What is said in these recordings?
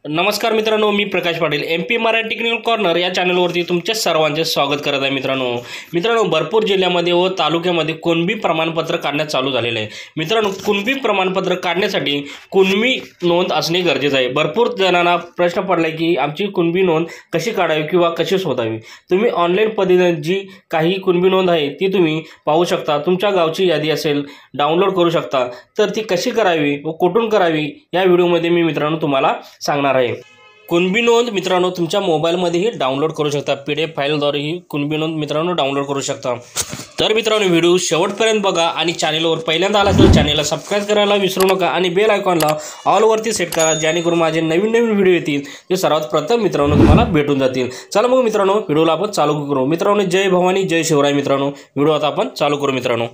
नमस्कार मित्रांनो, मी Prakash Patil MP Marathi technical corner या चॅनलवरती तुमच्या सर्वांचे स्वागत करत आहे। मित्रांनो भरपूर जिल्ह्यामध्ये व तालुक्यामध्ये कुणबी प्रमाणपत्र काढण्यात चालू झालेले आहे। मित्रांनो कुणबी प्रमाणपत्र काढण्यासाठी कुणबी नोंद असणे गरजेचे आहे। भरपूर जणांना प्रश्न पडलाय की आमची कुणबी नोंद कशी काढावी किंवा कशी शोधावी। तुम्ही ऑनलाईन पद्धतीने जी काही कुणबी नोंद आहे ती तुम्ही पाहू शकता। तुमच्या गावची यादी असेल डाउनलोड करू शकता, तर ती कशी करावी व कुठून करावी या व्हिडिओमध्ये मी मित्रांनो तुम्हाला सांगणार आहे। कुणबी नोंद मित्रांनो तुमच्या मोबाईलमध्येही डाउनलोड करू शकता। PDF फाईलद्वारे ही कुणबी नोंद मित्रांनो डाउनलोड करू शकता। तर मित्रांनो व्हिडिओ शेवटपर्यंत बघा आणि चॅनलवर पहिल्यांदा आला तर चॅनलला सबस्क्राइब करायला विसरू नका आणि बेल आयकॉनला ऑल वरती सेट करा, जेणेकरून माझे नवीन व्हिडिओ येतील ते सर्वात प्रथम मित्रांनो तुम्हाला भेटून जातील। चला मग मित्रांनो व्हिडिओला आपण चालू करू। मित्रांनो जय भवानी जय शिवराय। मित्रांनो व्हिडिओ आता आपण चालू करू। मित्रांनो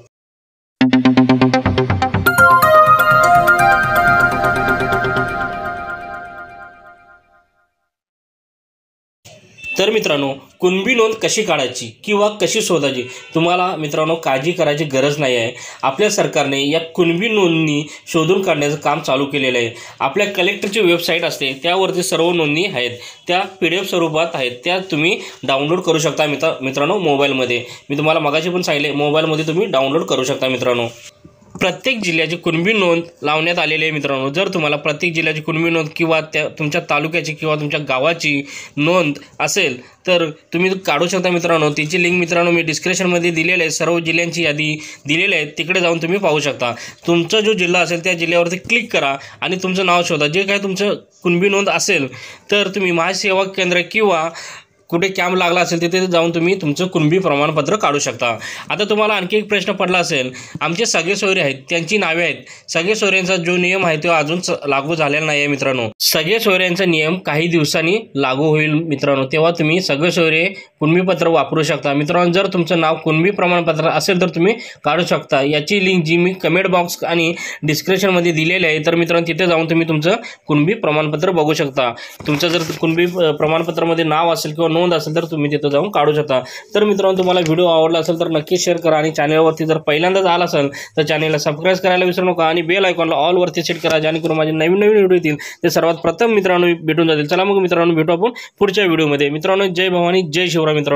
तर मित्रांनो कुणबी नोंद कशी काढायची किंवा कशी शोधायची तुम्हाला मित्रांनो काळजी करायची गरज नाही आहे। आपल्या सरकारने या कुणबी नोंदणी शोधून काढण्याचं काम चालू केलेलं आहे। आपल्या कलेक्टरची वेबसाईट असते त्यावरती सर्व नोंदणी आहेत, त्या PDF स्वरूपात आहेत, त्या तुम्ही डाउनलोड करू शकता मित्रांनो मोबाईलमध्ये। मी तुम्हाला मगाशी पण सांगितले मोबाईलमध्ये तुम्ही डाउनलोड करू शकता। मित्रांनो प्रत्येक जिल्ह्याची कुणबी नोंद लावण्यात आलेली आहे। मित्रांनो जर तुम्हाला प्रत्येक जिल्ह्याची कुणबी नोंद किंवा त्या तुमच्या तालुक्याची किंवा तुमच्या गावाची नोंद असेल तर तुम्ही काढू शकता। मित्रांनो तिची लिंक मित्रांनो मी डिस्क्रिप्शनमध्ये दिलेली आहे। सर्व जिल्ह्यांची यादी दिलेली आहे, तिकडे जाऊन तुम्ही पाहू शकता। तुमचा जो जिल्हा असेल त्या जिल्ह्यावरती क्लिक करा आणि तुमचं नाव शोधा। जे काय तुमचं कुणबी नोंद असेल तर तुम्ही महासेवा केंद्र किंवा कुठे कॅम्प लागला असेल तिथे जाऊन तुम्ही तुमचं कुणबी प्रमाणपत्र काढू शकता। आता तुम्हाला आणखी एक प्रश्न पडला असेल, आमचे सगळे सोयरे आहेत त्यांची नावे आहेत, सगळे सोयऱ्यांचा जो नियम आहे तो अजून लागू झालेला नाही आहे। मित्रांनो सगळे सोयऱ्यांचा नियम काही दिवसांनी लागू होईल मित्रांनो, तेव्हा तुम्ही सगळे सोयरे कुणबी पत्र वापरू शकता। मित्रांनो जर तुमचं नाव कुणबी प्रमाणपत्र असेल तर तुम्ही काढू शकता। याची लिंक जी मी कमेंट बॉक्स आणि डिस्क्रिप्शनमध्ये दिलेली आहे, तर मित्रांनो तिथे जाऊन तुम्ही तुमचं कुणबी प्रमाणपत्र बघू शकता। तुमचं जर कुणबी प्रमाणपत्रामध्ये नाव असेल किंवा नोंद असेल तर तुम्ही तिथे जाऊन काढू शकता। तर मित्रांनो तुम्हाला व्हिडिओ आवडला असेल तर नक्की शेअर करा आणि चॅनलवरती जर पहिल्यांदाच आला असेल तर चॅनलला सबस्क्राइब करायला विसरू नका आणि बेल आयकॉनला ऑल वरती सेट करा, जेणेकरून माझे नवीन व्हिडिओ येतील ते सर्वात प्रथम मित्रांनो भेटून जातील। चला मग मित्रांनो भेटू आपण पुढच्या व्हिडिओमध्ये। मित्रांनो जय भवानी जय शिवराय। मित्रांनो